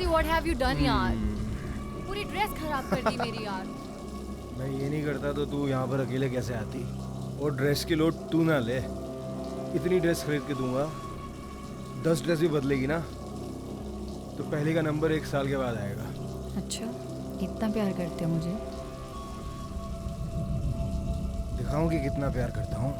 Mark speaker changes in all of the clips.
Speaker 1: What have you done यार? पूरी dress खराब कर दी मेरी यार।
Speaker 2: मैं ये नहीं करता तो तू यहाँ पर अकेले कैसे आती? और ड्रेस की लोड तू ना ले। इतनी ड्रेस खरीद के दूंगा, 10 ड्रेस भी बदलेगी ना तो पहले का नंबर 1 साल के बाद आएगा।
Speaker 3: अच्छा, इतना प्यार करते हो मुझे?
Speaker 2: दिखाऊं कि कितना प्यार करता हूँ।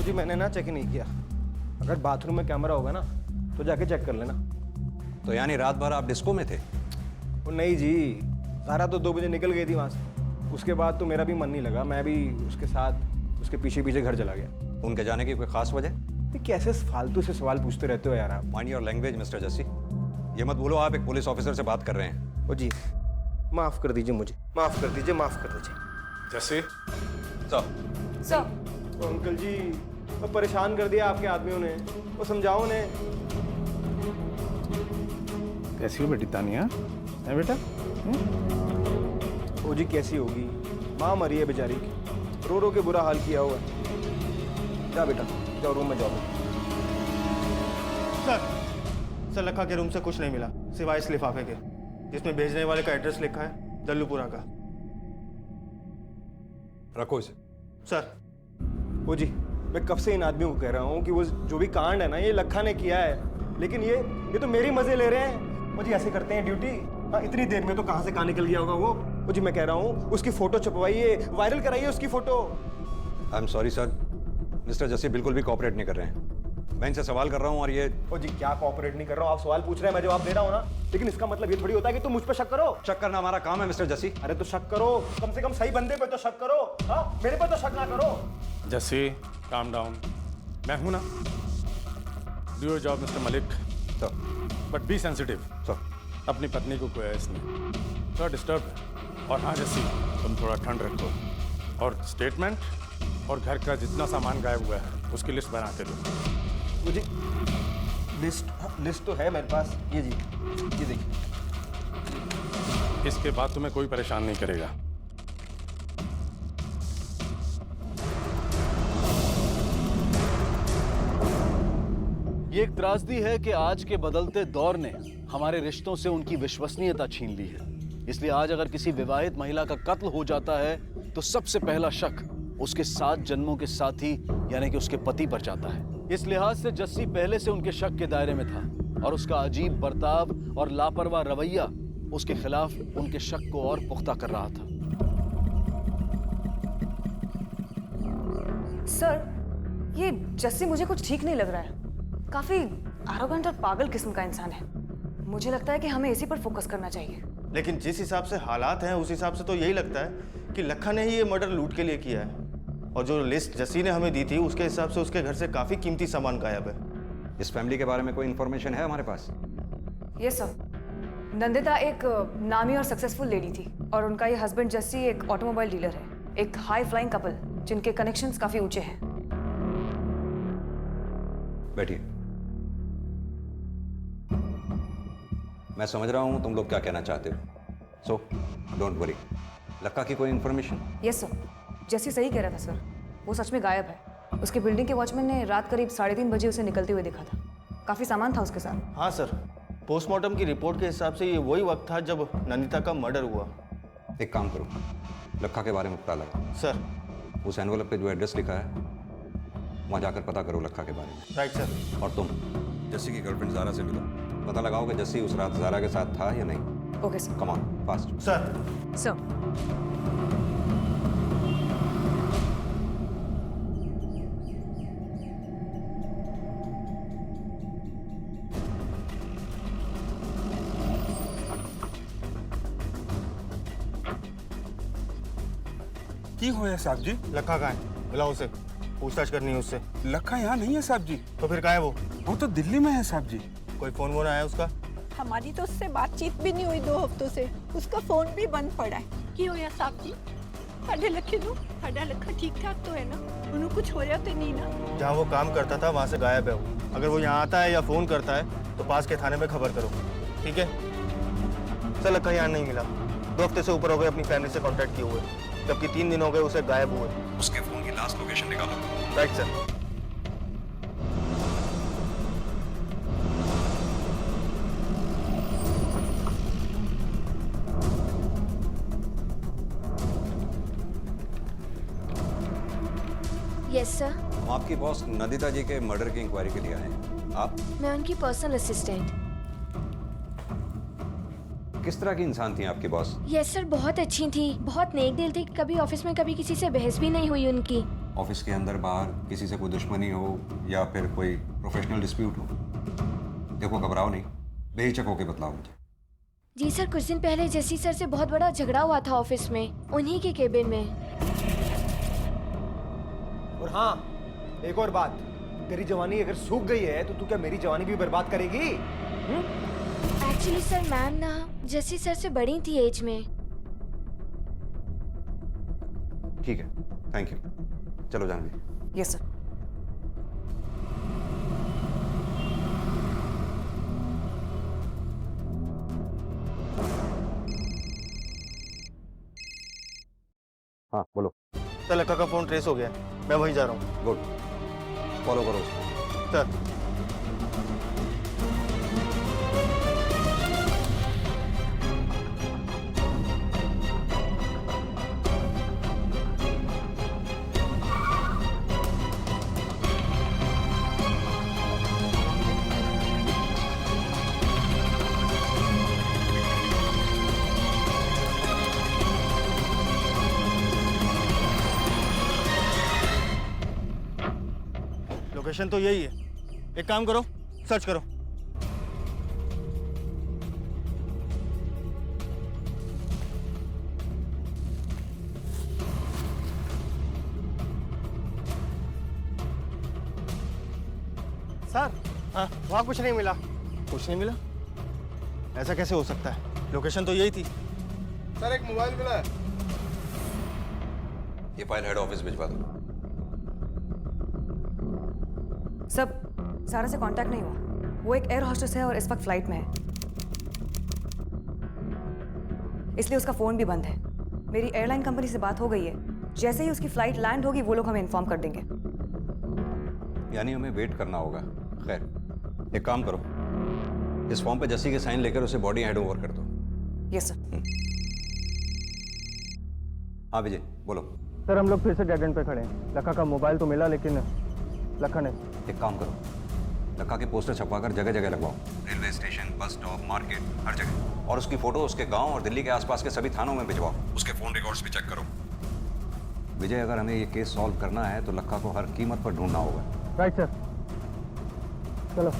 Speaker 2: जी मैंने ना चेक ही नहीं किया। अगर बाथरूम में कैमरा होगा ना तो जाके चेक कर लेना।
Speaker 4: तो यानी रात भर आप डिस्को में थे?
Speaker 2: वो नहीं जी, सारा तो 2 बजे निकल गई थी वहाँ से। उसके बाद तो मेरा भी मन नहीं लगा, मैं भी उसके साथ उसके पीछे पीछे घर चला गया।
Speaker 4: उनके जाने की कोई खास वजह?
Speaker 2: कैसे फालतू से सवाल पूछते रहते हो यार आप।
Speaker 4: Mind your language mister Jassi. ये मत बोलो आप एक पुलिस ऑफिसर से बात कर रहे हैं।
Speaker 2: ओ जी माफ कर दीजिए मुझे, माफ कर दीजिए, माफ कर दीजिए।
Speaker 4: जस्सी
Speaker 3: सर
Speaker 2: तो अंकल जी वो परेशान कर दिया आपके आदमियों ने, वो समझाओ उन्हें।
Speaker 5: कैसी हो बेटी तानिया? है बेटा?
Speaker 2: ओ जी कैसी होगी, माँ मरी है बेचारी की, रो रो के बुरा हाल किया हुआ है। जा बेटा जाओ रूम में जाओ।
Speaker 6: सर लखा के रूम से कुछ नहीं मिला सिवाय इस लिफाफे के जिसमें भेजने वाले का एड्रेस लिखा है दल्लूपुरा का।
Speaker 4: रखो इसे।
Speaker 6: सर
Speaker 2: ओ जी मैं कब से इन आदमियों को कह रहा हूँ कि वो जो भी कांड है ना ये लखा ने किया है, लेकिन ये तो मेरी मजे ले रहे हैं। वो जी ऐसे करते हैं ड्यूटी। हाँ इतनी देर में तो कहाँ से कहाँ निकल गया होगा वो जी मैं कह रहा हूँ उसकी फोटो छपवाइए, वायरल कराइए उसकी photo.
Speaker 4: I am sorry sir, mister Jassi बिल्कुल भी कोऑपरेट नहीं कर रहे हैं। मैं इनसे सवाल कर रहा हूँ और ये
Speaker 2: ओ जी क्या कोऑपरेट नहीं कर रहा हूँ, आप सवाल पूछ रहे हैं मैं जवाब दे रहा हूँ ना, लेकिन इसका मतलब ये थोड़ी होता है कि तुम मुझ पर शक करो।
Speaker 4: शक करना हमारा काम है मिस्टर जस्सी।
Speaker 2: अरे तो शक करो, कम से कम सही बंदे पे तो शक करो। हाँ मेरे पे तो शक ना करो।
Speaker 5: जस्सी काम डाउन, मैं हूं ना। Do your job mister Malik.
Speaker 4: Sir
Speaker 5: but be sensitive.
Speaker 4: Sir
Speaker 5: अपनी पत्नी को कोई ऐस नहीं, थोड़ा डिस्टर्ब है। और हाँ जस्सी तुम थोड़ा ठंड रखो और स्टेटमेंट और घर का जितना सामान गायब हुआ है उसकी लिस्ट बना के दो
Speaker 2: मुझे। लिस्ट तो है मेरे पास, ये जी ये देखिए।
Speaker 5: इसके बाद तुम्हें कोई परेशान नहीं करेगा।
Speaker 7: ये एक त्रासदी है कि आज के बदलते दौर ने हमारे रिश्तों से उनकी विश्वसनीयता छीन ली है। इसलिए आज अगर किसी विवाहित महिला का कत्ल हो जाता है तो सबसे पहला शक उसके 7 जन्मों के साथी यानी कि उसके पति पर जाता है। इस लिहाज से जस्सी पहले से उनके शक के दायरे में था और उसका अजीब बर्ताव और लापरवाह रवैया उसके खिलाफ उनके शक को और पुख्ता कर रहा था।
Speaker 8: सर ये जस्सी मुझे कुछ ठीक नहीं लग रहा है, काफी एरोगेंट और पागल किस्म का इंसान है। मुझे लगता है कि हमें इसी पर फोकस करना चाहिए।
Speaker 6: लेकिन जिस हिसाब से हालात हैं उस हिसाब से तो यही लगता है कि लखा ने ही ये मर्डर लूट के लिए किया है। और जो लिस्ट जस्सी ने हमें दी थी उसके हिसाब से उसके घर से काफी कीमती सामान गायब है।
Speaker 4: इस फैमिली के बारे में कोई इन्फॉर्मेशन है हमारे पास?
Speaker 8: यस सर, नंदिता एक नामी और सक्सेसफुल लेडी थी और उनका ये हस्बैंड जस्सी एक ऑटोमोबाइल डीलर है, एक हाई फ्लाइंग कपल जिनके कनेक्शंस काफी ऊंचे हैं।
Speaker 4: बैठिए। मैं समझ रहा हूं तुम लोग क्या कहना चाहते हो, सो डोंट वरी। लक्का की कोई इन्फॉर्मेशन?
Speaker 8: यस सर, जस्सी सही कह रहा था सर, वो सच में गायब है। उसके बिल्डिंग के वॉचमैन ने रात करीब 3:30 बजे उसे निकलते हुए देखा था। काफी सामान था उसके साथ।
Speaker 6: हाँ सर, पोस्टमार्टम की रिपोर्ट के हिसाब से ये वही वक्त था जब नंदिता का मर्डर हुआ।
Speaker 4: एक काम करो, लक्का के बारे में पता लगा।
Speaker 6: सर
Speaker 4: उस एनवलप पे जो एड्रेस लिखा है वहाँ जाकर पता करो लक्का के बारे में।
Speaker 6: Right sir.
Speaker 4: और तुम जस्सी की गर्लफ्रेंड ज़ारा से मिलो, पता लगाओ कि जस्सी उस रात ज़ारा के साथ था या नहीं।
Speaker 8: Okay sir.
Speaker 4: Come on fast.
Speaker 6: Sir
Speaker 8: sir
Speaker 5: की होया साहब जी?
Speaker 6: लखा कहाँ है? बुलाओ उसे, पूछताछ करनी है उससे।
Speaker 5: लखा यहाँ नहीं है साहब जी।
Speaker 6: तो फिर कहाँ है
Speaker 5: वो तो दिल्ली में है साहब जी।
Speaker 6: कोई फोन वोन आया उसका?
Speaker 9: हमारी तो उससे बातचीत भी नहीं हुई 2 हफ्तों से, उसका फोन भी बंद पड़ा है। की होया साहब जी? साढ़े लखा ठीक ठाक तो है ना? उन्हें कुछ होया तो नहीं ना?
Speaker 6: जहाँ वो काम करता था वहाँ से गायब है वो। अगर वो यहाँ आता है या फोन करता है तो पास के थाने में खबर करो, ठीक है? सर लखा यहाँ नहीं मिला, 2 हफ्ते से ऊपर हो गए अपनी फैमिली से कांटेक्ट किए हुए। जबकि 3 दिन हो गए उसे गायब हुए।
Speaker 4: उसके फोन की लास्ट लोकेशन निकालो।
Speaker 6: Right sir.
Speaker 10: Yes sir.
Speaker 4: हम आपकी बॉस नंदिता जी के मर्डर की इंक्वायरी के लिए आए हैं। आप
Speaker 10: मैं उनकी पर्सनल असिस्टेंट।
Speaker 4: किस तरह की इंसान थी आपकी बॉस?
Speaker 10: यस सर, बहुत अच्छी थी, बहुत नेक दिल थी। कभी ऑफिस में कभी किसी से बहस भी नहीं हुई उनकी।
Speaker 4: ऑफिस के अंदर बाहर किसी से कोई दुश्मनी हो या फिर कोई प्रोफेशनल डिस्प्यूट हो? देखो, घबराओ नहीं, बेहिचक होके बतलाओ मुझे।
Speaker 10: जी सर, कुछ दिन पहले जस्सी सर से बहुत बड़ा झगड़ा हुआ था ऑफिस में, उन्हीं के केबिन में।
Speaker 2: और हाँ, एक और बात, तेरी जवानी अगर सूख गई है तो तू क्या मेरी जवानी भी बर्बाद करेगी?
Speaker 10: एक्चुअली सर, मैम ना जस्सी सर से बड़ी थी एज में।
Speaker 4: ठीक है, थैंक यू। चलो जानवी।
Speaker 8: Yes sir.
Speaker 4: हाँ बोलो।
Speaker 6: सर लक्का का फोन ट्रेस हो गया, मैं वहीं जा रहा हूँ।
Speaker 4: गुड, फॉलो करो उसको।
Speaker 6: सर। लोकेशन तो यही है, एक काम करो, सर्च करो।
Speaker 2: सर,
Speaker 6: हाँ,
Speaker 2: वहाँ कुछ नहीं मिला।
Speaker 6: कुछ नहीं मिला? ऐसा कैसे हो सकता है? लोकेशन तो यही थी।
Speaker 5: सर एक मोबाइल मिला है।
Speaker 4: ये फाइल हेड ऑफिस भिजवा दो।
Speaker 8: सब सारा से कांटेक्ट नहीं हुआ। वो एक एयर होस्टेस है और इस वक्त फ्लाइट में है, इसलिए उसका फोन भी बंद है। मेरी एयरलाइन कंपनी से बात हो गई है, जैसे ही उसकी फ्लाइट लैंड होगी वो लोग हमें इन्फॉर्म कर देंगे।
Speaker 4: यानी हमें वेट करना होगा। खैर, एक काम करो, इस फॉर्म पे जस्सी के साइन लेकर उसे बॉडी हैंड ओवर कर दो।
Speaker 8: Yes sir.
Speaker 4: हाँ विजय, बोलो।
Speaker 2: सर हम लोग फिर से डेड एंड पे खड़े हैं। लखा का मोबाइल तो मिला लेकिन लखा नहीं।
Speaker 4: एक काम करो, लक्का के पोस्टर छपवाकर जगह जगह लगवाओ। Railway station, bus stop, market, हर जगह। और उसकी फोटो उसके गांव और दिल्ली के आसपास के सभी थानों में भिजवाओ। उसके फोन रिकॉर्ड्स भी चेक करो। विजय, अगर हमें ये केस सॉल्व करना है तो लक्का को हर कीमत पर ढूंढना होगा।
Speaker 2: राइट सर, चलो।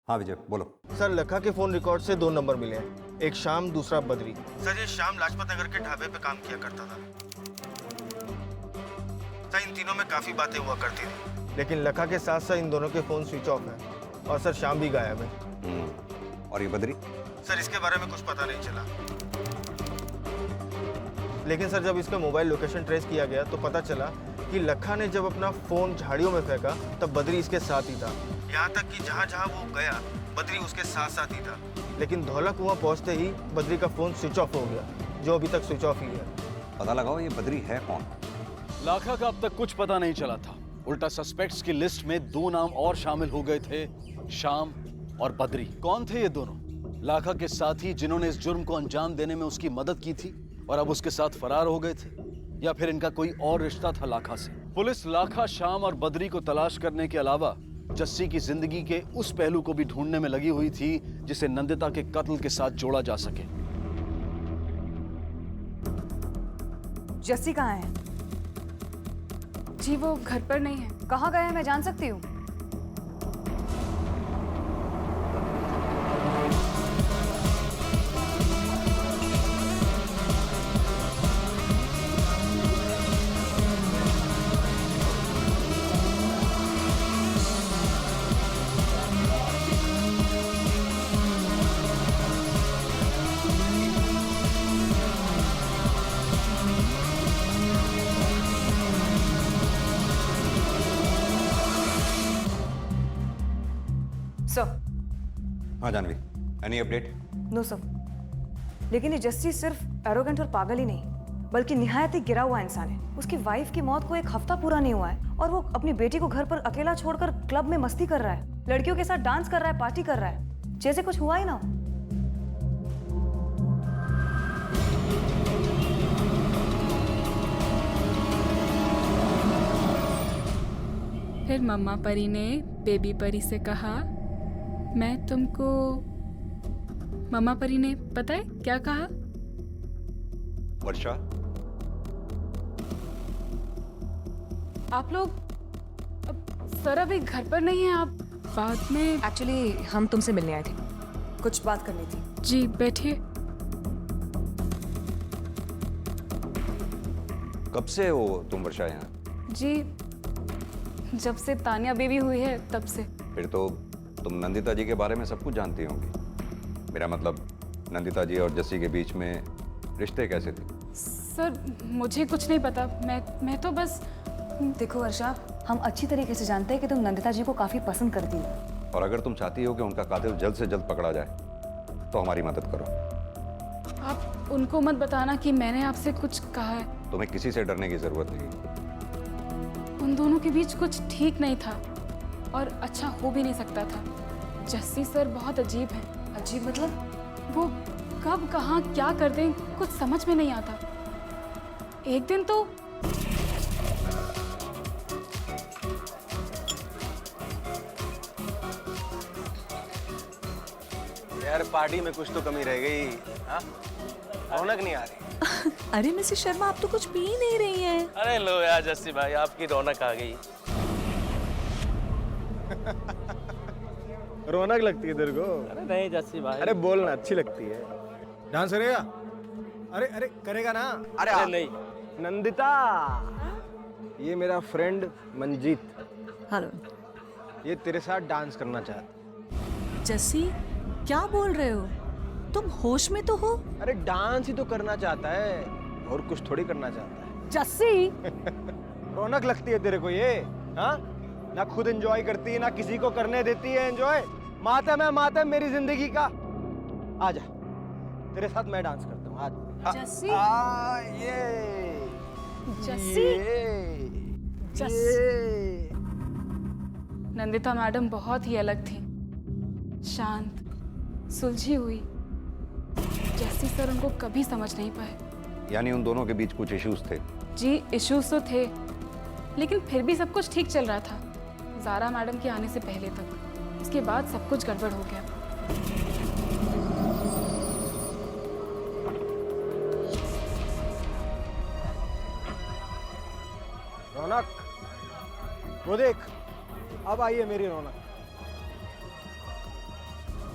Speaker 4: हाँ विजय, बोलो।
Speaker 6: सर लखा के फोन रिकॉर्ड से 2 नंबर मिले हैं, एक शाम, दूसरा बद्री। सर ये शाम लाजपत नगर के ढाबे पे काम किया करता था। सर इन तीनों में काफी बातें हुआ करती थी, लेकिन लखा के साथ साथ इन दोनों के फोन स्विच ऑफ है। और सर शाम भी गायब है।
Speaker 4: और ये बद्री?
Speaker 6: सर इसके बारे में कुछ पता नहीं चला, लेकिन सर जब इसका मोबाइल लोकेशन ट्रेस किया गया तो पता चला कि लखा ने जब अपना फोन झाड़ियों में फेंका तब बद्री इसके साथ ही था। यहाँ तक कि जहाँ जहाँ वो गया बद्री उसके साथ साथ ही था। लेकिन धौला कुआं पहुँचते ही बद्री का फोन स्विच ऑफ हो गया, जो अभी तक स्विच ऑफ ही है।
Speaker 4: पता लगाओ ये बद्री है कौन।
Speaker 7: लाखा का अब तक कुछ पता नहीं चला था। उल्टा सस्पेक्ट्स की लिस्ट में 2 नाम और शामिल हो गए थे, शाम और बद्री। कौन थे ये दोनों? लाखा के साथी जिन्होंने इस जुर्म को अंजाम देने में उसकी मदद की थी और अब उसके साथ फरार हो गए थे, या फिर इनका कोई और रिश्ता था लाखा से? पुलिस लाखा, शाम और बद्री को तलाश करने के अलावा जस्सी की जिंदगी के उस पहलू को भी ढूंढने में लगी हुई थी जिसे नंदिता के कत्ल के साथ जोड़ा जा सके।
Speaker 8: जस्सी कहाँ है?
Speaker 1: जी वो घर पर नहीं है।
Speaker 8: कहाँ गए हैं मैं जान सकती हूँ? सर।
Speaker 4: हाँ Jahnavi, any update?
Speaker 8: No sir, लेकिन ये जस्सी सिर्फ एरोगेंट और पागल ही नहीं बल्कि निहायत ही गिरा हुआ इंसान है। उसकी वाइफ की मौत को 1 हफ्ता पूरा नहीं हुआ है और वो अपनी बेटी को घर पर अकेला छोड़कर क्लब में मस्ती कर रहा है, लड़कियों के साथ डांस कर रहा है, पार्टी कर रहा है, जैसे कुछ हुआ ही ना।
Speaker 11: फिर मम्मा परी ने बेबी परी से कहा, मैं तुमको। मम्मा परी ने पता है क्या कहा?
Speaker 4: वर्षा,
Speaker 11: आप लोग सर अभी घर पर नहीं है, आप बाद में।
Speaker 8: एक्चुअली हम तुमसे मिलने आए थे, कुछ बात करनी थी।
Speaker 11: जी बैठिए।
Speaker 4: कब से हो तुम वर्षा यहाँ?
Speaker 11: जी जब से तानिया बेबी हुई है तब से।
Speaker 4: फिर तो तुम नंदिता जी के बारे में सब कुछ जानती होंगी। मेरा मतलब नंदिता जी और जस्सी के बीच में रिश्ते कैसे थे?
Speaker 11: सर मुझे कुछ नहीं पता, मैं तो बस।
Speaker 8: देखो वर्षा, हम अच्छी तरीके से जानते हैं कि तुम नंदिता जी को काफी पसंद करती हो,
Speaker 4: और अगर तुम चाहती हो कि उनका कातिल जल्द से जल्द पकड़ा जाए तो हमारी मदद करो।
Speaker 11: आप उनको मत बताना कि मैंने आपसे कुछ कहा है।
Speaker 4: तुम्हें किसी से डरने की जरूरत नहीं।
Speaker 11: उन दोनों के बीच कुछ ठीक नहीं था और अच्छा हो भी नहीं सकता था। जस्सी सर बहुत अजीब हैं।
Speaker 8: अजीब मतलब?
Speaker 11: वो कब कहाँ क्या कर दें कुछ समझ में नहीं आता। एक दिन तो
Speaker 6: यार पार्टी में कुछ तो कमी रह गई। हाँ, रौनक नहीं आ रही।
Speaker 12: अरे मिसेस शर्मा, आप तो कुछ पी ही नहीं रही हैं।
Speaker 13: अरे लो यार जस्सी भाई, आपकी रौनक आ गई।
Speaker 2: रौनक लगती है तेरे को?
Speaker 13: अरे नहीं जस्सी भाई।
Speaker 2: अरे बोलना, अच्छी लगती है। डांस करेगा? अरे अरे करेगा ना?
Speaker 13: अरे नहीं।
Speaker 2: नंदिता, ये मेरा फ्रेंड मंजीत।
Speaker 12: हेलो।
Speaker 2: ये तेरे साथ डांस करना चाहता।
Speaker 12: जस्सी, क्या बोल रहे हो? तुम होश में तो हो?
Speaker 2: अरे डांस ही तो करना चाहता है, और कुछ थोड़ी करना चाहता है।
Speaker 8: जस्सी
Speaker 2: रौनक लगती है तेरे को ये? हाँ, ना खुद एंजॉय करती है ना किसी को करने देती है एंजॉय। मातम है, मातम मेरी जिंदगी का। आजा, तेरे साथ मैं डांस करता हूँ। आज
Speaker 8: जस्सी।
Speaker 2: ये
Speaker 11: जस्सी।
Speaker 2: ये।
Speaker 11: नंदिता मैडम बहुत ही अलग थी, शांत, सुलझी हुई। जस्सी सर उनको कभी समझ नहीं पाए।
Speaker 4: यानी उन दोनों के बीच कुछ इश्यूज थे?
Speaker 11: जी इश्यूज तो थे, लेकिन फिर भी सब कुछ ठीक चल रहा था ज़ारा मैडम के आने से पहले तक। उसके बाद सब कुछ गड़बड़ हो गया।
Speaker 2: रौनक, वो देख, अब आई है मेरी रौनक।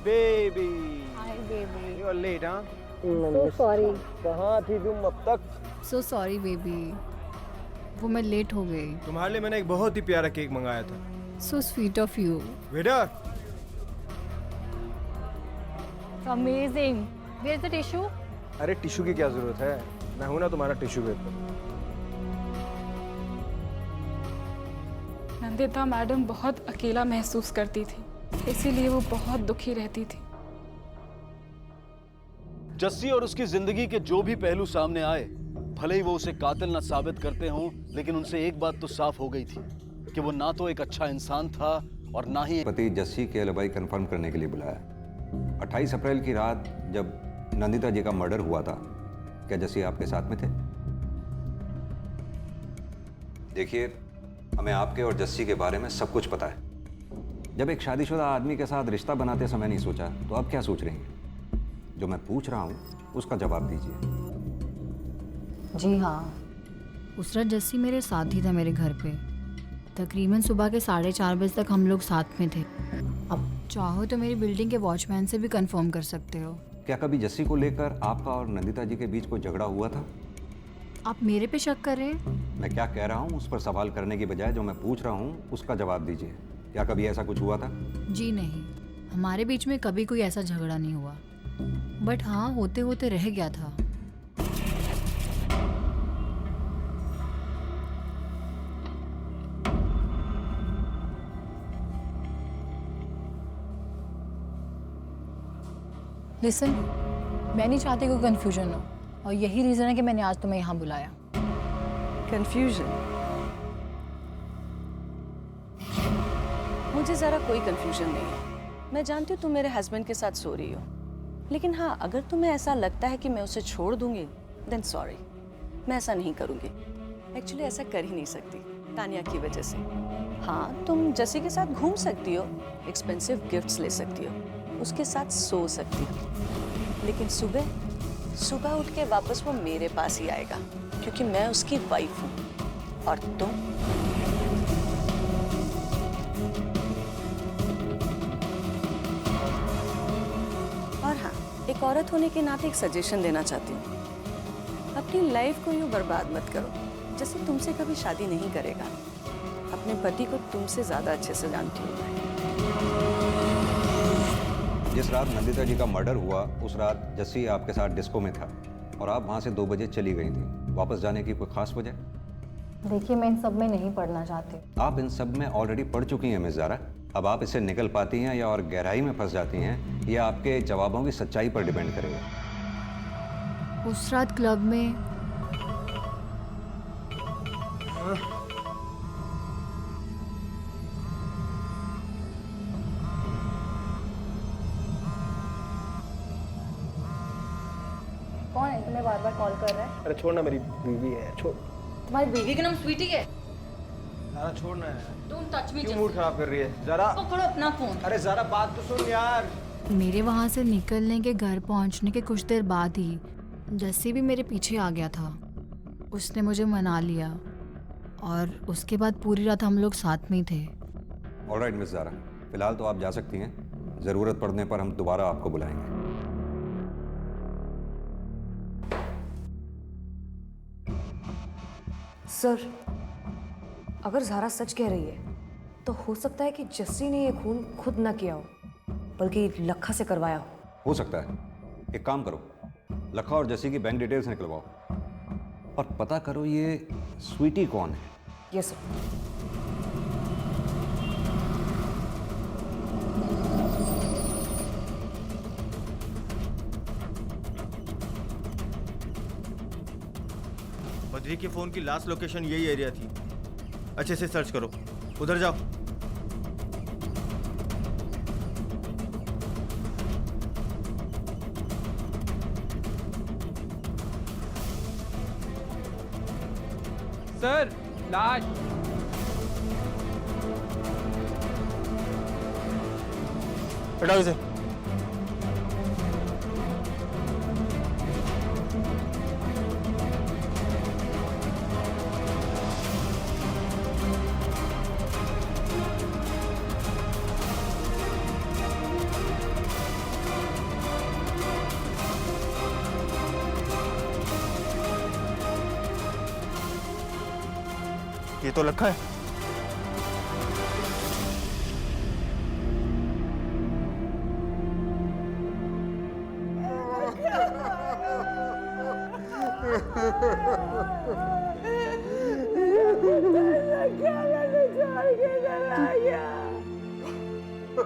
Speaker 2: Baby,
Speaker 1: hi baby.
Speaker 2: You are late, हाँ?
Speaker 1: So sorry.
Speaker 2: कहाँ थी तुम अब तक?
Speaker 3: सो सॉरी बेबी, वो मैं लेट हो गई।
Speaker 2: तुम्हारे लिए मैंने एक बहुत ही प्यारा केक मंगाया था।
Speaker 3: So sweet of you.
Speaker 2: Waiter,
Speaker 1: amazing. Where is the tissue?
Speaker 2: अरे टिश्यू की क्या जरूरत है, मैं हूं ना तुम्हारा टिश्यू पेपर।
Speaker 11: नंदिता मैडम बहुत अकेला महसूस करती थी, इसीलिए वो बहुत दुखी रहती थी।
Speaker 7: जस्सी और उसकी जिंदगी के जो भी पहलू सामने आए, भले ही वो उसे कातिल न साबित करते हों, लेकिन उनसे एक बात तो साफ हो गई थी कि वो ना तो एक अच्छा इंसान था और ना ही
Speaker 4: पति जस्सी के एलिबाई कंफर्म करने के लिए बुलाया। 28 अप्रैल की रात जब नंदिता जी का मर्डर हुआ था, क्या जस्सी आपके साथ में थे? देखिए, हमें आपके और जस्सी के बारे में सब कुछ पता है। जब एक शादीशुदा आदमी के साथ रिश्ता बनाते समय नहीं सोचा, तो अब क्या सोच रही हैं? जो मैं पूछ रहा हूँ उसका जवाब दीजिए।
Speaker 3: जी हाँ, उस रात जस्सी मेरे साथ ही था मेरे घर पे। तकरीबन सुबह के 4:30 बजे तक हम लोग साथ में थे। अब चाहो तो मेरी बिल्डिंग के वॉचमैन से भी कंफर्म कर सकते हो।
Speaker 4: क्या कभी जस्सी को लेकर आपका और नंदिता जी के बीच कोई झगड़ा हुआ था?
Speaker 3: आप मेरे पे शक कर रहे हैं?
Speaker 4: मैं क्या कह रहा हूँ उस पर सवाल करने की बजाय जो मैं पूछ रहा हूँ उसका जवाब दीजिए। क्या कभी ऐसा कुछ हुआ था?
Speaker 3: जी नहीं, हमारे बीच में कभी कोई ऐसा झगड़ा नहीं हुआ। बट हाँ, होते होते रह गया था। लिसन, मैं नहीं चाहती कोई कन्फ्यूजन हो, और यही रीज़न है कि मैंने आज तुम्हें यहाँ बुलाया।
Speaker 12: कंफ्यूजन? मुझे ज़रा कोई कंफ्यूजन नहीं है। मैं जानती हूँ तुम मेरे हस्बैंड के साथ सो रही हो, लेकिन हाँ, अगर तुम्हें ऐसा लगता है कि मैं उसे छोड़ दूंगी, देन सॉरी, मैं ऐसा नहीं करूँगी। एक्चुअली ऐसा कर ही नहीं सकती, तानिया की वजह से। हाँ, तुम जसी के साथ घूम सकती हो, एक्सपेंसिव गिफ्ट्स ले सकती हो, उसके साथ सो सकती हो, लेकिन सुबह उठ के वापस वो मेरे पास ही आएगा, क्योंकि मैं उसकी वाइफ हूँ। और तुम? और हाँ, एक औरत होने के नाते एक सजेशन देना चाहती हूँ, अपनी लाइफ को यूँ बर्बाद मत करो। जैसे तुमसे कभी शादी नहीं करेगा, अपने पति को तुमसे ज्यादा अच्छे से जानती हूँ मैं।
Speaker 4: जिस रात नंदिता जी का मर्डर हुआ उस रात जस्सी आपके साथ डिस्को में था और आप वहाँ से 2 बजे चली गई थी। वापस जाने की कोई खास वजह?
Speaker 3: देखिए, मैं इन सब में नहीं पढ़ना चाहती।
Speaker 4: आप इन सब में ऑलरेडी पढ़ चुकी हैं मिस ज़ारा। अब आप इससे निकल पाती हैं या और गहराई में फंस जाती हैं, यह आपके जवाबों की सच्चाई पर डिपेंड करेगा।
Speaker 3: उस रात क्लब में कौन है तुम्हें बार बार कॉल कर रहा है?
Speaker 2: अरे छोड़ना, मेरी बीवी है, छोड़।
Speaker 3: तुम्हारी बीवी का नाम स्वीटी है?
Speaker 2: ज़ारा छोड़ना है।
Speaker 3: Don't touch me.
Speaker 2: क्यों मूड खराब कर रही है ज़ारा?
Speaker 3: पकड़ो अपना फोन।
Speaker 2: अरे ज़ारा बात तो सुन यार।
Speaker 3: मेरे वहाँ से निकलने के घर पहुँचने के कुछ देर बाद ही जस्सी भी मेरे पीछे आ गया था। उसने मुझे मना लिया और उसके बाद पूरी रात हम लोग साथ में ही थे।
Speaker 4: ऑलराइट मिस ज़ारा, फिलहाल तो आप जा सकती हैं। ज़रूरत पड़ने पर हम दोबारा आपको बुलाएंगे।
Speaker 8: सर, अगर ज़ारा सच कह रही है तो हो सकता है कि जस्सी ने ये खून खुद न किया हो, बल्कि लखा से करवाया
Speaker 4: हो सकता है। एक काम करो, लखा और जस्सी की बैंक डिटेल्स निकलवाओ और पता करो ये स्वीटी कौन है।
Speaker 8: Yes sir.
Speaker 6: बद्री के फोन की लास्ट लोकेशन यही एरिया थी। अच्छे से सर्च करो, उधर जाओ।
Speaker 13: सर, लाश।
Speaker 6: हटाओ इसे। ये तो लखा है।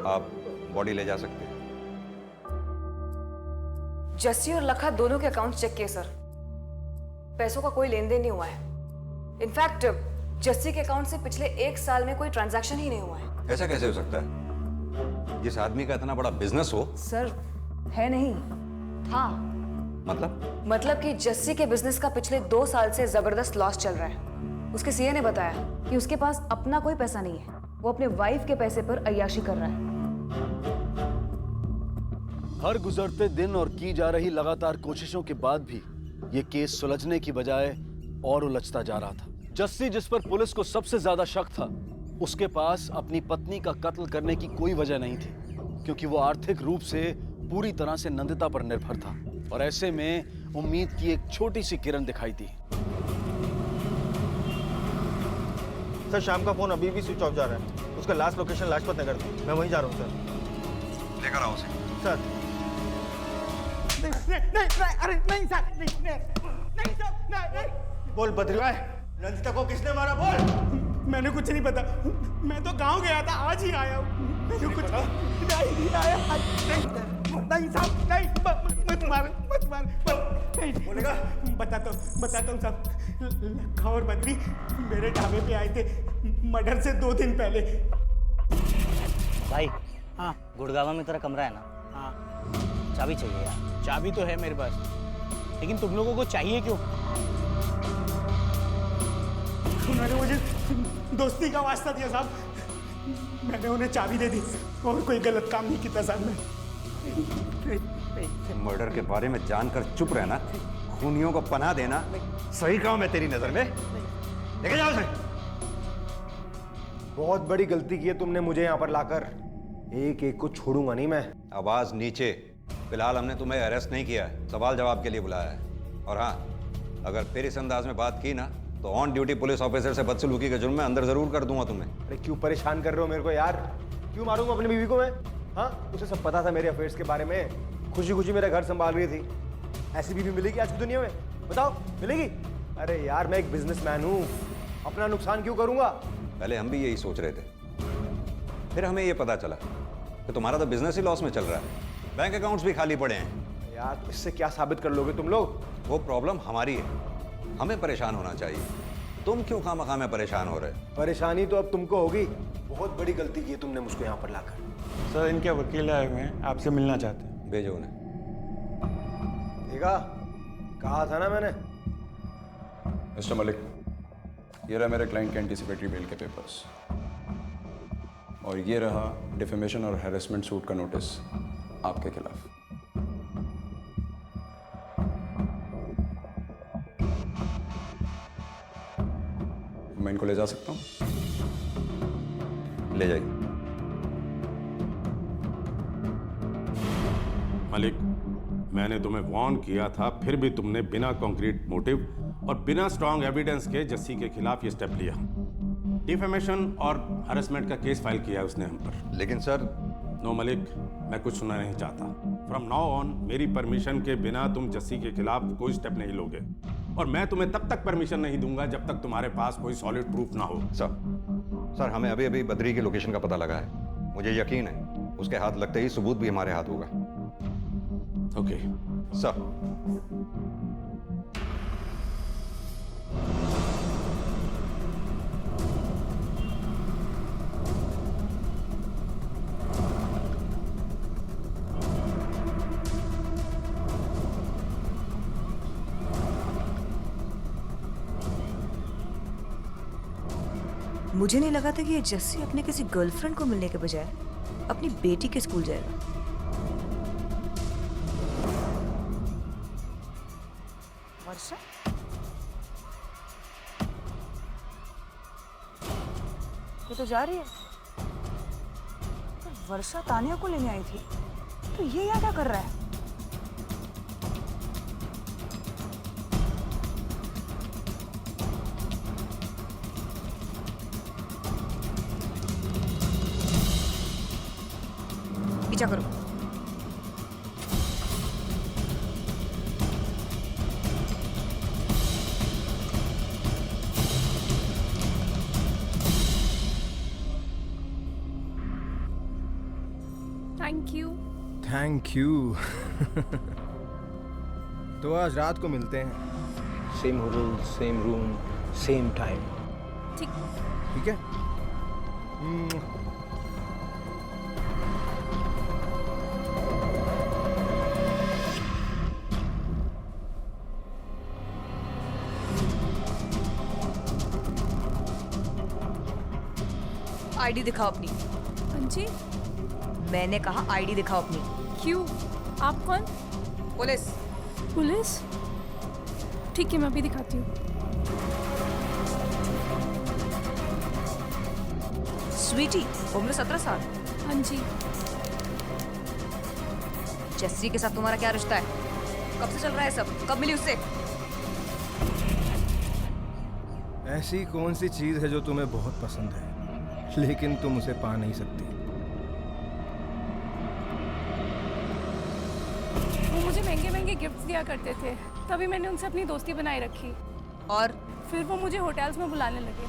Speaker 4: आप बॉडी ले जा सकते हैं।
Speaker 8: जस्सी और लखा दोनों के अकाउंट चेक किए सर, पैसों का कोई लेन देन नहीं हुआ है। इनफैक्ट जस्सी के अकाउंट से पिछले 1 साल में कोई ट्रांजैक्शन ही नहीं हुआ है।
Speaker 4: ऐसा कैसे हो सकता है? जिस आदमी का इतना बड़ा बिजनेस हो।
Speaker 8: सर, है नहीं, था।
Speaker 4: मतलब
Speaker 8: कि जस्सी के बिजनेस का पिछले 2 साल से जबरदस्त लॉस चल रहा है। उसके सीए ने बताया कि उसके पास अपना कोई पैसा नहीं है, वो अपने वाइफ के पैसे पर अय्याशी कर रहा है।
Speaker 7: हर गुजरते दिन और की जा रही लगातार कोशिशों के बाद भी ये केस सुलझने की बजाय और उलझता जा रहा था। जस्सी, जिस पर पुलिस को सबसे ज्यादा शक था, उसके पास अपनी पत्नी का कत्ल करने की कोई वजह नहीं थी, क्योंकि वो आर्थिक रूप से पूरी तरह से नंदिता पर निर्भर था। और ऐसे में उम्मीद की एक छोटी सी किरण दिखाई दी।
Speaker 6: सर, शाम का फोन अभी भी स्विच ऑफ जा रहा है। उसका लास्ट लोकेशन लाजपत नगर थी। मैं वहीं जा रहा हूँ सर।
Speaker 4: लेकर आओ उसे।
Speaker 6: सर।
Speaker 2: नहीं, अरे नहीं सर, नहीं सर, नहीं। बोल बद्री, नंदिता को किसने मारा? बोल। मैंने कुछ नहीं पता, मैं तो गांव गया था, आज ही आया हूँ। मैंने कुछ नहीं आया।
Speaker 14: नहीं साहब नहीं, मत मार मत मार नहीं। बोलेगा बताता हूँ साहब, लखा और बद्री मेरे ढाबे पे आए थे मर्डर से 2 दिन पहले।
Speaker 13: भाई हाँ, गुड़गावा में तेरा कमरा है ना? हाँ। चाबी चाहिए यार। चाबी तो है मेरे पास, लेकिन तुम लोगों को चाहिए क्यों?
Speaker 14: उन्होंने मुझे दोस्ती का वास्ता दिया साहब, मैंने उन्हें चाबी दे दी और कोई गलत काम नहीं किया साहब मैं।
Speaker 4: मर्डर के बारे में जानकर चुप रहना, खूनियों को पनाह देना सही काम है तेरी नजर में? लेके जाओ उसे।
Speaker 2: बहुत बड़ी गलती की है तुमने मुझे यहाँ पर लाकर, एक एक को छोड़ूंगा नहीं मैं।
Speaker 4: आवाज नीचे। फिलहाल हमने तुम्हें अरेस्ट नहीं किया है, सवाल जवाब के लिए बुलाया है। और हाँ, अगर फिर इस अंदाज में बात की ना तो ऑन ड्यूटी पुलिस ऑफिसर से बदसलूकी के जुर्म में अंदर जरूर कर दूंगा तुम्हें।
Speaker 2: अरे क्यों परेशान कर रहे हो मेरे को यार? क्यों मारूंगा अपनी बीवी को मैं? हाँ, उसे सब पता था मेरे अफेयर्स के बारे में, खुशी खुशी मेरा घर संभाल रही थी। ऐसी बीवी मिलेगी आज की दुनिया में? बताओ, मिलेगी? अरे यार मैं एक बिजनेसमैन हूँ, अपना नुकसान क्यों करूंगा?
Speaker 4: पहले हम भी यही सोच रहे थे, फिर हमें ये पता चला कि तुम्हारा तो बिजनेस ही लॉस में चल रहा है, बैंक अकाउंट्स भी खाली पड़े हैं।
Speaker 2: यार इससे क्या साबित कर लोगे तुम लोग?
Speaker 4: वो प्रॉब्लम हमारी है, हमें परेशान होना चाहिए। तुम क्यों खामखा में परेशान हो रहे?
Speaker 2: परेशानी तो अब तुमको होगी। बहुत बड़ी गलती की है तुमने मुझको यहाँ पर लाकर।
Speaker 5: सर इनके वकील आए हुए हैं, आपसे मिलना चाहते हैं।
Speaker 4: भेजो उन्हें।
Speaker 2: देखा, कहा था ना मैंने।
Speaker 5: मिस्टर मलिक, ये रहा मेरे क्लाइंट के एंटीसिपेटरी बेल के पेपर्स, और ये रहा डिफेमेशन और हैरेसमेंट सूट का नोटिस आपके खिलाफ। मैं इनको ले जा सकता हूँ?
Speaker 4: ले जाइए।
Speaker 5: मलिक, मैंने तुम्हें वार्न किया था, फिर भी तुमने बिना कॉन्क्रीट मोटिव और बिना स्ट्रॉन्ग एविडेंस के जस्सी के खिलाफ ये स्टेप लिया। डिफेमेशन और हरेसमेंट का केस फाइल किया उसने हम पर।
Speaker 4: लेकिन सर।
Speaker 5: नो मलिक, मैं कुछ सुनना नहीं चाहता। फ्रॉम नाउ ऑन मेरी परमिशन के बिना तुम जस्सी के खिलाफ कोई स्टेप नहीं लोगे, और मैं तुम्हें तब तक परमिशन नहीं दूंगा जब तक तुम्हारे पास कोई सॉलिड प्रूफ ना हो।
Speaker 4: सर हमें अभी अभी बद्री की लोकेशन का पता लगा है, मुझे यकीन है उसके हाथ लगते ही सबूत भी हमारे हाथ होगा।
Speaker 5: Okay
Speaker 4: sir.
Speaker 8: मुझे नहीं लगा था कि ये जस्सी अपने किसी गर्लफ्रेंड को मिलने के बजाय अपनी बेटी के स्कूल जाएगा। वर्षा? ये तो जा रही है। तो वर्षा तानिया को लेने आई थी, तो ये यहाँ क्या कर रहा है? पीछा करो।
Speaker 11: Thank you.
Speaker 2: Thank you. तो आज रात को मिलते हैं।
Speaker 6: Same hotel, same room, same time.
Speaker 11: ठीक।
Speaker 2: ठीक है।
Speaker 8: आईडी दिखाओ अपनी।
Speaker 11: हाँ जी।
Speaker 8: मैंने कहा आईडी दिखाओ अपनी।
Speaker 11: क्यों? आप कौन?
Speaker 8: पुलिस।
Speaker 11: पुलिस? ठीक है, मैं अभी दिखाती हूँ।
Speaker 8: स्वीटी, उम्र 17 साल।
Speaker 11: हाँ जी।
Speaker 8: जस्सी के साथ तुम्हारा क्या रिश्ता है? कब से चल रहा है सब? कब मिली उससे?
Speaker 2: ऐसी कौन सी चीज है जो तुम्हें बहुत पसंद है लेकिन तुम उसे पा नहीं सकती?
Speaker 11: वो मुझे महंगे महंगे गिफ्ट्स दिया करते थे, तभी मैंने उनसे अपनी दोस्ती बनाए रखी।
Speaker 8: और
Speaker 11: फिर वो मुझे होटल्स में बुलाने लगे।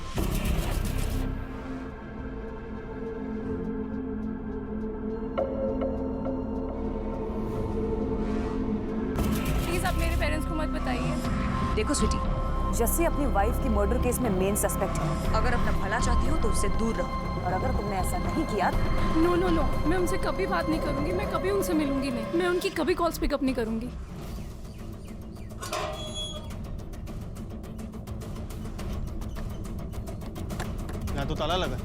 Speaker 8: देखो स्वीटी, जस्सी अपनी वाइफ की मर्डर केस में मेन सस्पेक्ट है। अगर अपना भला चाहती हो तो उससे दूर रहो, और अगर तुमने ऐसा नहीं किया
Speaker 11: नो नो नो, मैं उनसे कभी बात नहीं करूंगी, मैं कभी उनसे मिलूंगी नहीं, मैं उनकी कभी कॉल्स पिकअप नहीं करूंगी।
Speaker 6: यहाँ तो ताला लगा,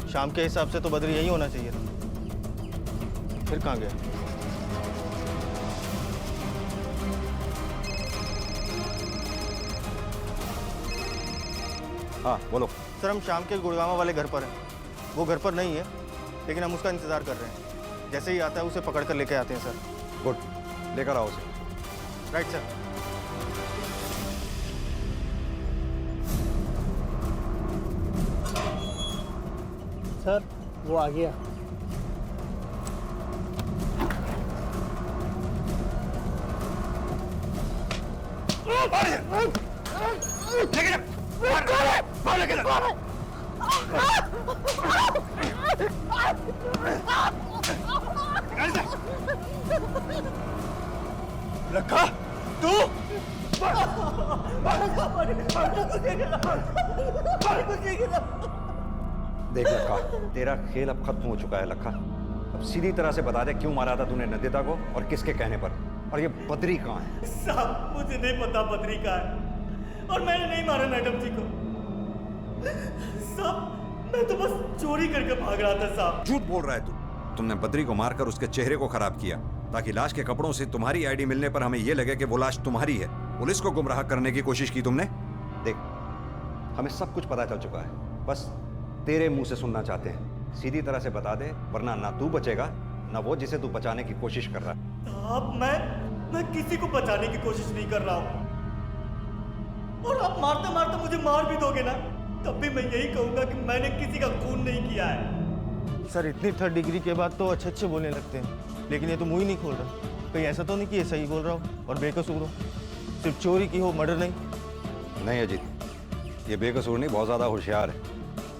Speaker 6: शाम के हिसाब से तो बद्री यही होना चाहिए था। फिर कहाँ गया?
Speaker 4: हाँ बोलो।
Speaker 6: सर हम शाम के गुड़गांव वाले घर पर हैं। वो घर पर नहीं है, लेकिन हम उसका इंतजार कर रहे हैं। जैसे ही आता है उसे पकड़ कर लेके आते हैं सर।
Speaker 4: गुड, लेकर आओ उसे।
Speaker 6: Right sir.
Speaker 13: सर वो आ गया।
Speaker 2: लखा तू
Speaker 4: देख लखा, तेरा खेल अब खत्म हो चुका है लखा। अब सीधी तरह से बता दे क्यों मारा था तूने नंदिता को और किसके कहने पर, और ये बद्री कहाँ है?
Speaker 14: साहब मुझे नहीं पता बद्री कहाँ है, और मैंने नहीं मारा मैडम जी को। साहब मैं तो बस चोरी करके भाग रहा था साहब।
Speaker 4: झूठ बोल रहा है तू। तुमने बद्री को मारकर उसके चेहरे को खराब किया ताकि लाश के कपड़ों से तुम्हारी आईडी मिलने पर हमें यह लगे कि वो लाश तुम्हारी है। पुलिस को गुमराह करने की कोशिश की तुमने। देख, हमें सब कुछ पता चल चुका है, बस तेरे मुंह से सुनना चाहते हैं। सीधी तरह से बता दे, वरना ना तू बचेगा ना वो जिसे तू बचाने की कोशिश कर रहा है।
Speaker 14: साहब मैं किसी को बचाने की कोशिश नहीं कर रहा हूँ, और आप मारते मारते मुझे मार भी दोगे ना, तब भी मैं यही कहूंगा कि मैंने किसी का खून नहीं किया है।
Speaker 6: सर इतनी 3rd डिग्री के बाद तो अच्छे बोलने लगते हैं, लेकिन ये तो मुंह ही नहीं खोल रहा। कहीं ऐसा तो नहीं कि ये सही बोल रहा हो और बेकसूर हो? सिर्फ चोरी की हो, मर्डर नहीं।
Speaker 4: नहीं अजीत, ये बेकसूर नहीं, बहुत ज़्यादा होशियार है,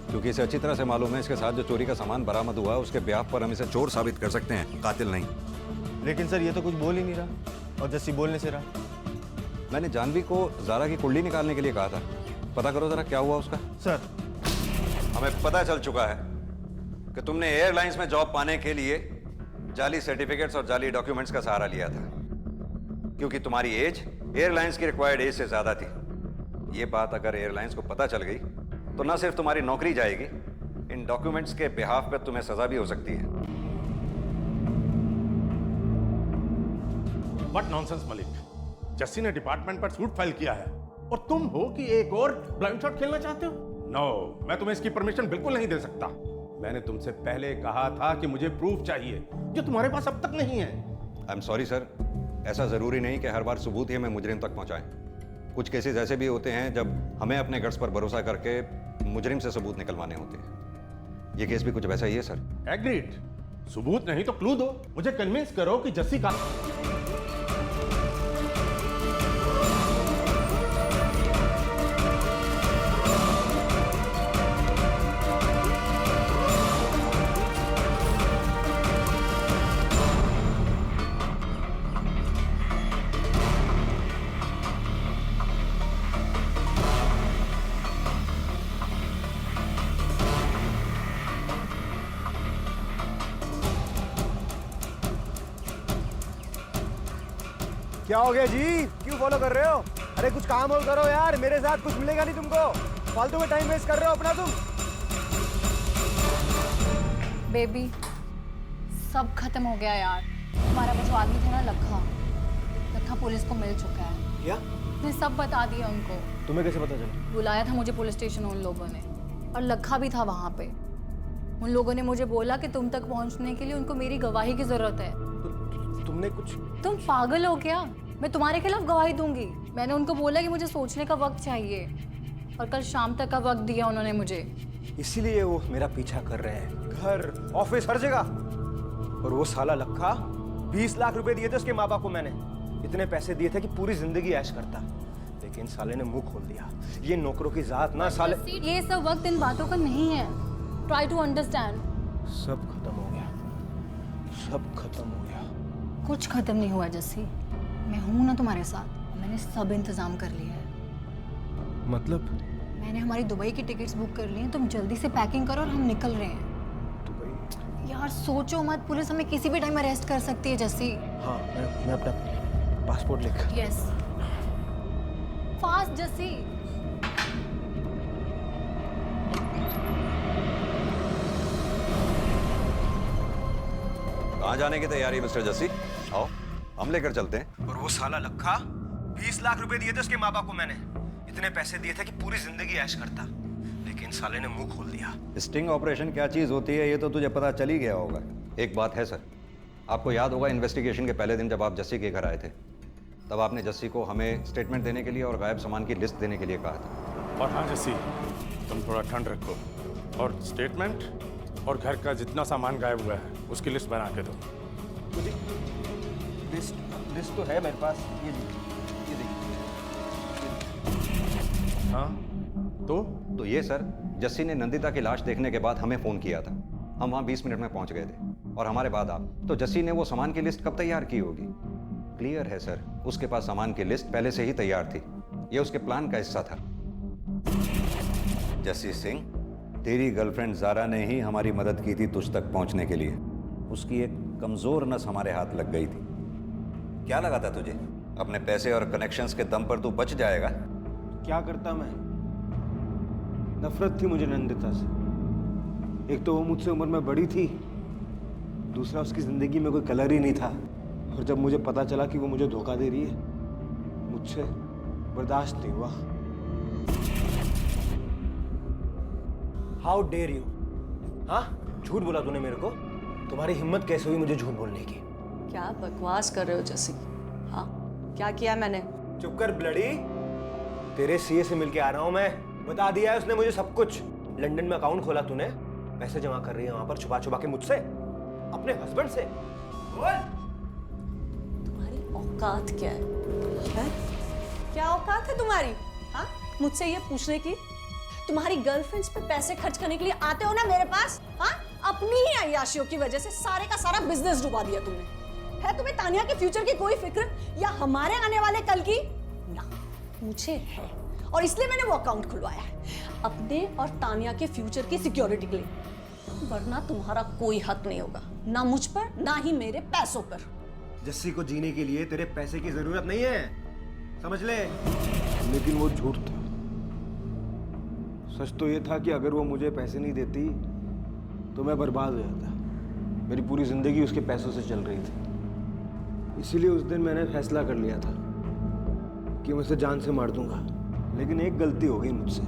Speaker 4: क्योंकि इसे अच्छी तरह से मालूम है इसके साथ जो चोरी का सामान बरामद हुआ है उसके ब्याह पर हम इसे चोर साबित कर सकते हैं, कातिल नहीं।
Speaker 6: लेकिन सर ये तो कुछ बोल ही नहीं रहा, और जस्सी बोलने से रहा।
Speaker 4: मैंने जानवी को ज़ारा की कुंडली निकालने के लिए कहा था, पता करो जरा क्या हुआ उसका।
Speaker 6: सर
Speaker 4: हमें पता चल चुका है कि तुमने एयरलाइंस में जॉब पाने के लिए जाली सर्टिफिकेट्स और जाली डॉक्यूमेंट्स का सहारा लिया था, क्योंकि तुम्हारी एज एयरलाइंस की रिक्वायर्ड एज से ज्यादा थी। ये बात अगर एयरलाइंस को पता चल गई तो न सिर्फ तुम्हारी नौकरी जाएगी, इन डॉक्यूमेंट्स के बिहाफ पे तुम्हें सजा भी हो सकती है।
Speaker 5: व्हाट नॉनसेंस मलिक, जस्सी ने डिपार्टमेंट पर सूट फाइल किया है और तुम हो कि एक और ब्लाइंड शॉट खेलना चाहते हो? नो, मैं तुम्हें इसकी परमिशन बिल्कुल नहीं दे सकता। मैंने तुमसे पहले कहा था कि मुझे प्रूफ चाहिए, जो तुम्हारे पास अब तक नहीं है।
Speaker 4: आई एम सॉरी सर, ऐसा जरूरी नहीं कि हर बार सबूत ही हमें मुजरिम तक पहुंचाएं। कुछ केसेस ऐसे भी होते हैं जब हमें अपने गट्स पर भरोसा करके मुजरिम से सबूत निकलवाने होते हैं। ये केस भी कुछ वैसा ही है सर।
Speaker 5: एग्रीड, सबूत नहीं तो क्लू दो, मुझे कन्विंस करो कि जस्सी का।
Speaker 2: क्या हो गया जी, क्यों फॉलो कर रहे हो? अरे कुछ काम और करो यार, मेरे साथ कुछ मिलेगा नहीं तुमको। फालतू में टाइम वेस्ट कर रहे हो अपना तुम।
Speaker 3: बेबी सब खत्म हो गया यार। हमारा वो जो आदमी था ना लखा पुलिस को मिल चुका है।
Speaker 2: क्या?
Speaker 3: मैं सब बता दिया उनको।
Speaker 2: तुम्हें कैसे पता चला?
Speaker 3: बुलाया था मुझे पुलिस स्टेशन उन लोगों ने, और लखा भी था वहाँ पे। उन लोगों ने मुझे बोला कि तुम तक पहुँचने के लिए उनको मेरी गवाही की जरूरत है।
Speaker 2: तुमने कुछ?
Speaker 3: तुम पागल हो क्या? मैं तुम्हारे खिलाफ गवाही दूंगी। मैंने उनको बोला कि मुझे सोचने का वक्त चाहिए, और कल शाम तक का वक्त दिया उन्होंने मुझे।
Speaker 2: इसीलिए वो मेरा पीछा कर रहे हैं, घर ऑफिस हर जगह। और वो साला लखा 20 लाख रुपए दिए थे उसके माँ बाप को मैंने। इतने पैसे दिए थे कि पूरी जिंदगी ऐश करता, लेकिन साले ने मुंह खोल दिया। ये नौकरों की जात ना साले।
Speaker 3: ये सब वक्त इन बातों का नहीं है। Try to understand.
Speaker 2: सब खत्म हो गया, सब खत्म हो गया।
Speaker 3: कुछ खत्म नहीं हुआ जस्सी, मैं हूं ना तुम्हारे साथ। मैंने सब इंतजाम कर लिया है।
Speaker 2: मतलब?
Speaker 3: मैंने हमारी दुबई की टिकट्स बुक कर ली हैं, तुम जल्दी से पैकिंग करो और हम निकल रहे हैं।
Speaker 2: दुबई?
Speaker 3: यार सोचो मत, पुलिस हमें किसी भी टाइम अरेस्ट कर सकती है जस्सी।
Speaker 2: हाँ, मैं अपना पासपोर्ट लेकर।
Speaker 3: Yes, fast Jassi.
Speaker 4: कहाँ जाने की तैयारी मिस्टर जस्सी? आओ हम लेकर चलते हैं।
Speaker 2: और वो साला लखा, 20 लाख रुपए दिए थे उसके माँ बाप को मैंने। इतने पैसे दिए थे कि पूरी जिंदगी ऐश करता, लेकिन साले ने मुंह खोल दिया।
Speaker 4: स्टिंग ऑपरेशन क्या चीज होती है ये तो तुझे पता चल ही गया होगा। एक बात है सर, आपको याद होगा इन्वेस्टिगेशन के पहले दिन जब आप जस्सी के घर आए थे, तब आपने जस्सी को हमें स्टेटमेंट देने के लिए और गायब सामान की लिस्ट देने के लिए कहा था।
Speaker 5: और हाँ जस्सी, तुम थोड़ा ठंड रखो और स्टेटमेंट और घर का जितना सामान गायब हुआ है उसकी लिस्ट बना के दो।
Speaker 2: मुझे लिस्ट तो है मेरे पास, ये देखिए।
Speaker 5: हाँ
Speaker 4: तो ये सर, जस्सी ने नंदिता की लाश देखने के बाद हमें फोन किया था। हम वहाँ 20 मिनट में पहुँच गए थे और हमारे बाद आप। तो जस्सी ने वो सामान की लिस्ट कब तैयार की होगी? क्लियर है सर, उसके पास सामान की लिस्ट पहले से ही तैयार थी। ये उसके प्लान का हिस्सा था। जस्सी सिंह, तेरी गर्लफ्रेंड जारा ने ही हमारी मदद की थी तुझ तक पहुंचने के लिए। उसकी एक कमजोर नस हमारे हाथ लग गई थी। क्या लगा था तुझे अपने पैसे और कनेक्शंस के दम पर तू बच जाएगा?
Speaker 2: क्या करता मैं? नफरत थी मुझे नंदिता से। एक तो वो मुझसे उम्र में बड़ी थी, दूसरा उसकी जिंदगी में कोई कलर ही नहीं था। और जब मुझे पता चला कि वो मुझे धोखा दे रही है, मुझसे बर्दाश्त नहीं हुआ। How dare you! हाँ, झूठ बोला तूने मेरे को। तुम्हारी हिम्मत कैसे हुई मुझे झूठ बोलने की?
Speaker 12: क्या बकवास कर रहे हो जस्सी? हाँ, क्या किया मैंने?
Speaker 2: चुप कर ब्लडी। तेरे सीए से मिलके आ रहा हूं मैं। बता दिया है उसने मुझे सब कुछ। लंदन में अकाउंट खोला तूने, पैसे जमा कर रही है वहां पर छुपा छुपा के मुझसे, अपने हस्बैंड से। बोल,
Speaker 12: तुम्हारी औकात क्या है? क्या औकात है तुम्हारी? हाँ, मुझसे ये पूछने की? तुम्हारी गर्लफ्रेंड्स पे पैसे खर्च करने के लिए आते हो ना मेरे पास? हाँ, अपनी ही अय्याशियों की वजह से सारे का सारा बिजनेस डुबा दिया तुमने। है तुम्हें तानिया के फ्यूचर की कोई फिक्र, या हमारे आने वाले कल की? ना, मुझे है, और इसलिए मैंने वो अकाउंट खुलवाया है, अपने और तानिया के फ्यूचर की सिक्योरिटी के लिए। वरना तुम्हारा कोई हक नहीं होगा, ना मुझ पर ना ही मेरे पैसों पर।
Speaker 2: जस्सी को जीने के लिए तेरे पैसे की जरूरत नहीं है, समझ ले। लेकिन वो झूठ था। सच तो ये था कि अगर वो मुझे पैसे नहीं देती तो मैं बर्बाद हो जाता। मेरी पूरी जिंदगी उसके पैसों से चल रही थी। इसीलिए उस दिन मैंने फैसला कर लिया था कि मैं उसे जान से मार दूंगा। लेकिन एक गलती हो गई मुझसे।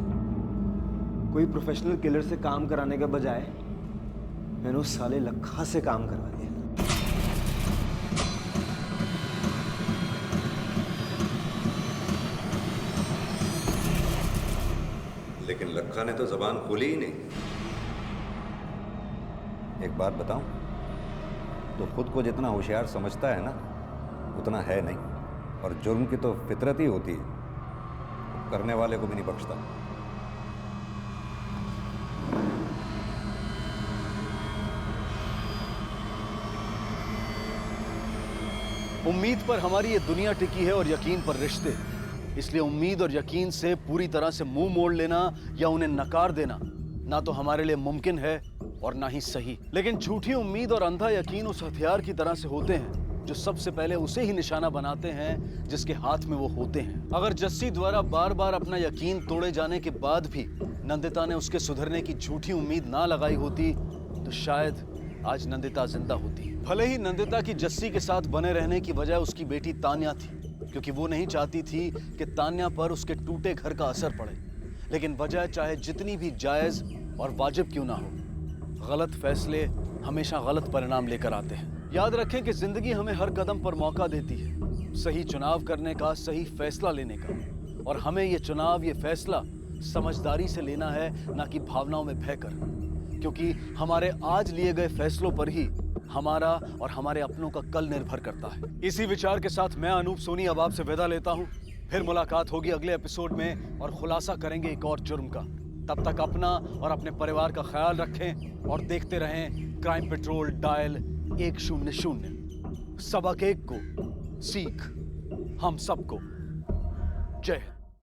Speaker 2: कोई प्रोफेशनल किलर से काम कराने के बजाय मैंने उस साले लखा से काम करवा दिया।
Speaker 4: लेकिन लखा ने तो जबान खोली ही नहीं। एक बात बताऊं, तो खुद को जितना होशियार समझता है ना, उतना है नहीं। और जुर्म की तो फितरत ही होती है, करने वाले को भी नहीं बख्शता।
Speaker 7: उम्मीद पर हमारी ये दुनिया टिकी है और यकीन पर रिश्ते। इसलिए उम्मीद और यकीन से पूरी तरह से मुंह मोड़ लेना या उन्हें नकार देना ना तो हमारे लिए मुमकिन है और ना ही सही। लेकिन झूठी उम्मीद और अंधा यकीन उस हथियार की तरह से होते हैं जो सबसे पहले उसे ही निशाना बनाते हैं जिसके हाथ में वो होते हैं। अगर जस्सी द्वारा बार बार अपना यकीन तोड़े जाने के बाद भी नंदिता ने उसके सुधरने की झूठी उम्मीद ना लगाई होती तो शायद आज नंदिता जिंदा होती। भले ही नंदिता की जस्सी के साथ बने रहने की वजह उसकी बेटी तान्या थी, क्योंकि वो नहीं चाहती थी कि तान्या पर उसके टूटे घर का असर पड़े। लेकिन वजह चाहे जितनी भी जायज और वाजिब क्यों ना हो, गलत फैसले हमेशा गलत परिणाम लेकर आते हैं। याद रखें कि जिंदगी हमें हर कदम पर मौका देती है सही चुनाव करने का, सही फैसला लेने का। और हमें ये चुनाव, ये फैसला समझदारी से लेना है, ना कि भावनाओं में बहकर। क्योंकि हमारे आज लिए गए फैसलों पर ही हमारा और हमारे अपनों का कल निर्भर करता है। इसी विचार के साथ मैं अनूप सोनी अब आपसे विदा लेता हूँ। फिर मुलाकात होगी अगले एपिसोड में और खुलासा करेंगे एक और जुर्म का। तब तक अपना और अपने परिवार का ख्याल रखें और देखते रहें क्राइम पेट्रोल डायल 100। सबक एक को सीख हम सबको। जय हिंद।